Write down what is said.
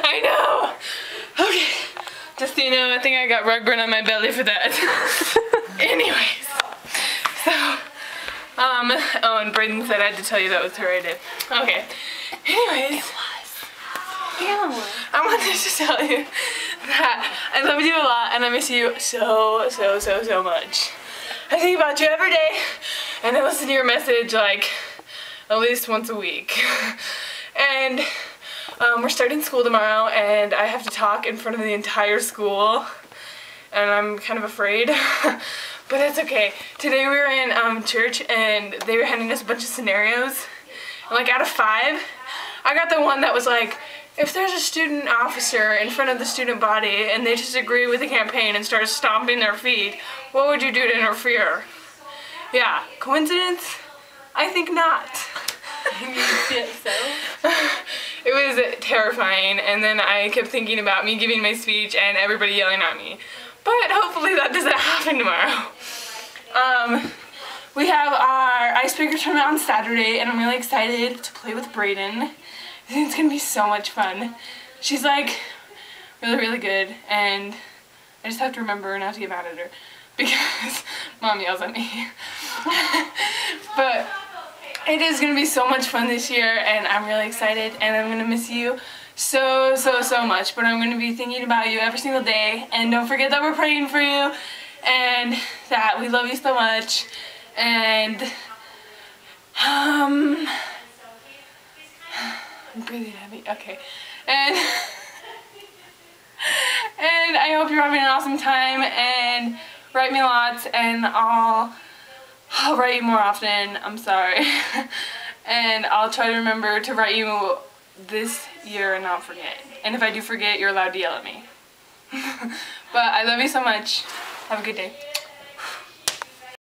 I know. Okay. Just so you know, I think I got rug burn on my belly for that. Anyways. So, oh, and Brayden said I had to tell you that was her idea. Okay. Anyways. I wanted to tell you that I love you a lot and I miss you so much. I think about you every day and I listen to your message like at least once a week. And we're starting school tomorrow and I have to talk in front of the entire school and I'm kind of afraid. But it's okay. Today we were in church and they were handing us a bunch of scenarios. And like out of 5, I got the one that was like, if there's a student officer in front of the student body and they disagree with the campaign and start stomping their feet, what would you do to interfere? Yeah, coincidence? I think not. It was terrifying, and then I kept thinking about me giving my speech and everybody yelling at me. But hopefully that doesn't happen tomorrow. We have our icebreaker tournament on Saturday, and I'm really excited to play with Brayden. I think it's gonna be so much fun. She's like really good, and I just have to remember not to get mad at her because Mom yells at me. But it is gonna be so much fun this year, and I'm really excited, and I'm gonna miss you so much. But I'm gonna be thinking about you every single day, and don't forget that we're praying for you, and that we love you so much, and I'm breathing heavy. Okay. And I hope you're having an awesome time, and write me lots, and I'll write you more often. I'm sorry. And I'll try to remember to write you this year and not forget. And if I do forget, you're allowed to yell at me. But I love you so much. Have a good day.